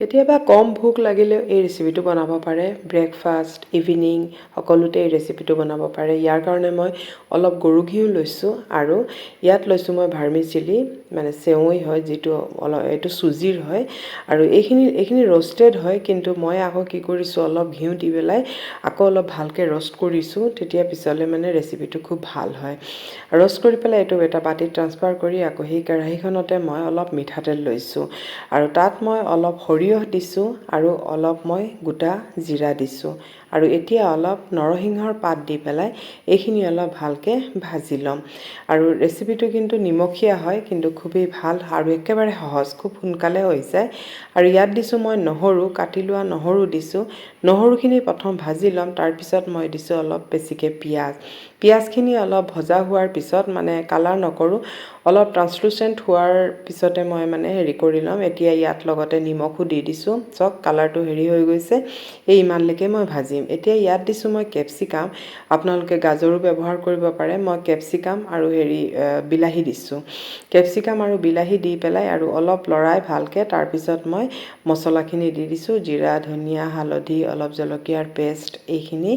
কেতিয়াবা কম ভোক লাগিলেও এই ৰেচিপিটো বনাব পাৰে। ব্ৰেকফাষ্ট, ইভিনিং সকলোতে এই ৰেচিপিটো বনাব পাৰে। ইয়াৰ কাৰণে মই অলপ গৰু ঘিউ লৈছোঁ আৰু ইয়াত লৈছোঁ মই ভাৰ্মিচিলি, মানে চেৱৈ হয়, যিটো অলপ এইটো চুজিৰ হয় আৰু এইখিনি ৰ'ষ্টেড হয়, কিন্তু মই আকৌ কি কৰিছোঁ, অলপ ঘিউ দি পেলাই আকৌ অলপ ভালকৈ ৰ'ষ্ট কৰিছোঁ, তেতিয়া পিছলৈ মানে ৰেচিপিটো খুব ভাল হয়। ৰ'ষ্ট কৰি পেলাই এইটো এটা বাতিত ট্ৰান্সফাৰ কৰি আকৌ সেই কেৰাহীখনতে মই অলপ মিঠাতেল লৈছোঁ আৰু তাত মই অলপ সৰিয়হ দিছোঁ আৰু অলপ মই গোটা জিৰা দিছোঁ আৰু এতিয়া অলপ নৰসিংহৰ পাত দি পেলাই এইখিনি অলপ ভালকৈ ভাজি ল'ম। আৰু ৰেচিপিটো কিন্তু নিমখীয়া হয়, কিন্তু খুবেই ভাল আৰু একেবাৰে সহজ, খুব সোনকালে হৈ যায়। আৰু ইয়াত দিছোঁ মই নহৰু, কাটি লোৱা নহৰু দিছোঁ। নহৰুখিনি প্ৰথম ভাজি ল'ম, তাৰপিছত মই দিছোঁ অলপ বেছিকৈ পিঁয়াজখিনি অলপ ভজা হোৱাৰ পিছত, মানে কালাৰ নকৰোঁ, অলপ ট্ৰান্সলুচেণ্ট হোৱাৰ পিছতে মই মানে হেৰি কৰি ল'ম। এতিয়া ইয়াত লগতে নিমখো দি দিছোঁ, চাওক কালাৰটো হেৰি হৈ গৈছে, ইমানলৈকে মই ভাজিম। এতিয়া ইয়াত দিছোঁ মই কেপচিকাম, আপোনালোকে গাজৰো ব্যৱহাৰ কৰিব পাৰে। মই কেপচিকাম আৰু বিলাহী দিছোঁ। কেপচিকাম আৰু বিলাহী দি পেলাই আৰু অলপ লৰাই ভালকৈ, তাৰপিছত মই মছলাখিনি দি দিছোঁ, জিৰা, ধনিয়া, হালধি, অলপ জলকীয়াৰ পেষ্ট, এইখিনি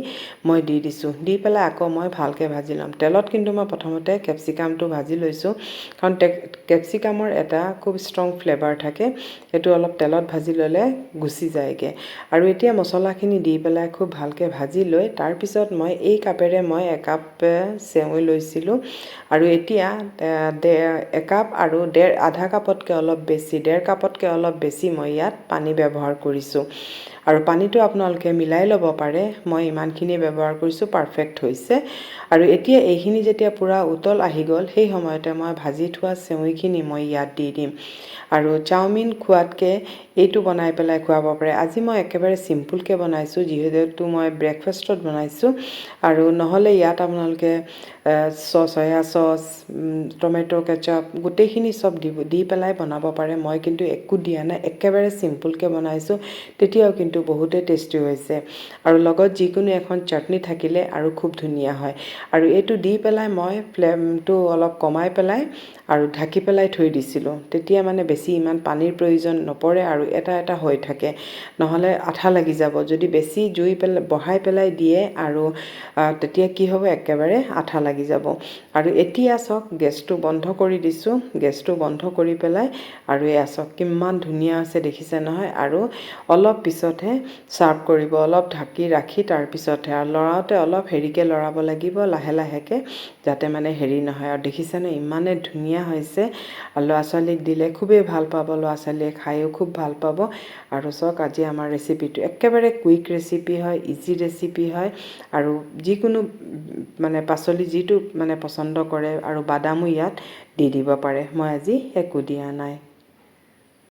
মই দি দিছোঁ। দি পেলাই আকৌ মই ভালকৈ ভাজি ল'ম। তেলত কিন্তু মই প্ৰথমতে কেপচিকামটো ভাজি লৈছোঁ, কাৰণ কেপচিকামৰ এটা খুব ষ্ট্ৰং ফ্লেভাৰ থাকে, সেইটো অলপ তেলত ভাজি ল'লে গুচি যায়গৈ। আৰু এতিয়া মছলাখিনি দি পেলাই খুব ভালকৈ ভাজি লৈ, তাৰপিছত মই এই কাপেৰে মই একাপ চেৱৈ লৈছিলোঁ আৰু এতিয়া একাপ আৰু আধা কাপতকৈ অলপ বেছি, 1.5 কাপতকৈ অলপ বেছি মই ইয়াত পানী ব্যৱহাৰ কৰিছোঁ। আৰু পানীটো আপোনালোকে মিলাই ল'ব পাৰে, মই ইমানখিনি ব্যৱহাৰ কৰিছোঁ, পাৰফেক্ট হৈছে। আৰু এতিয়া এইখিনি যেতিয়া পূৰা উতল আহি গ'ল, সেই সময়তে মই ভাজি থোৱা চেৱৈখিনি মই ইয়াত দি দিম। আৰু চাওমিন খোৱাতকৈ এইটো বনাই পেলাই খুৱাব পাৰে। আজি মই একেবাৰে চিম্পুলকৈ বনাইছোঁ, যিহেতু মই ব্ৰেকফাষ্টত বনাইছোঁ। আৰু নহ'লে ইয়াত আপোনালোকে চয়া চচ, টমেট' কেচাপ, গোটেইখিনি চব দি পেলাই বনাব পাৰে। মই কিন্তু একো দিয়া নাই, একেবাৰে চিম্পুলকৈ বনাইছোঁ, তেতিয়াও কিন্তু বহুতেই টেষ্টি হৈছে। আৰু লগত যিকোনো এখন চাটনি থাকিলে আৰু খুব ধুনীয়া হয়। আৰু এইটো দি পেলাই মই ফ্লেমটো অলপ কমাই পেলাই আৰু ঢাকি পেলাই থৈ দিছিলোঁ, তেতিয়া মানে বেছি ইমান পানীৰ প্ৰয়োজন নপৰে আৰু এটা হৈ থাকে, নহ'লে আঠা লাগি যাব। যদি বেছি জুই বঢ়াই পেলাই দিয়ে আৰু তেতিয়া কি হ'ব, একেবাৰে আঠা লাগি যাব। আৰু এতিয়া চাওক, গেছটো বন্ধ কৰি দিছোঁ, গেছটো বন্ধ কৰি পেলাই আৰু এয়া চাওক কিমান ধুনীয়া হৈছে, দেখিছে নহয়। আৰু অলপ পিছতহে ছাৰ্ভ কৰিব, অলপ ঢাকি ৰাখি তাৰপিছতহে, আৰু লৰাওঁতে অলপ হেৰিকৈ লৰাব লাগিব, লাহে লাহেকৈ, যাতে মানে হেৰি নহয়। আৰু দেখিছেনে ইমানে ধুনীয়া হৈছে, আৰু ল'ৰা ছোৱালীক দিলে খুবেই ভাল পাব, ল'ৰা ছোৱালীয়ে খায়ো খুব ভাল পাব। আৰু চাওক আজি আমাৰ ৰেচিপিটো একেবাৰে কুইক ৰেচিপি হয়, ইজি ৰেচিপি হয়। আৰু যিকোনো মানে পাচলি যিটো মানে পচন্দ কৰে, আৰু বাদামো ইয়াত দি দিব পাৰে, মই আজি একো দিয়া নাই।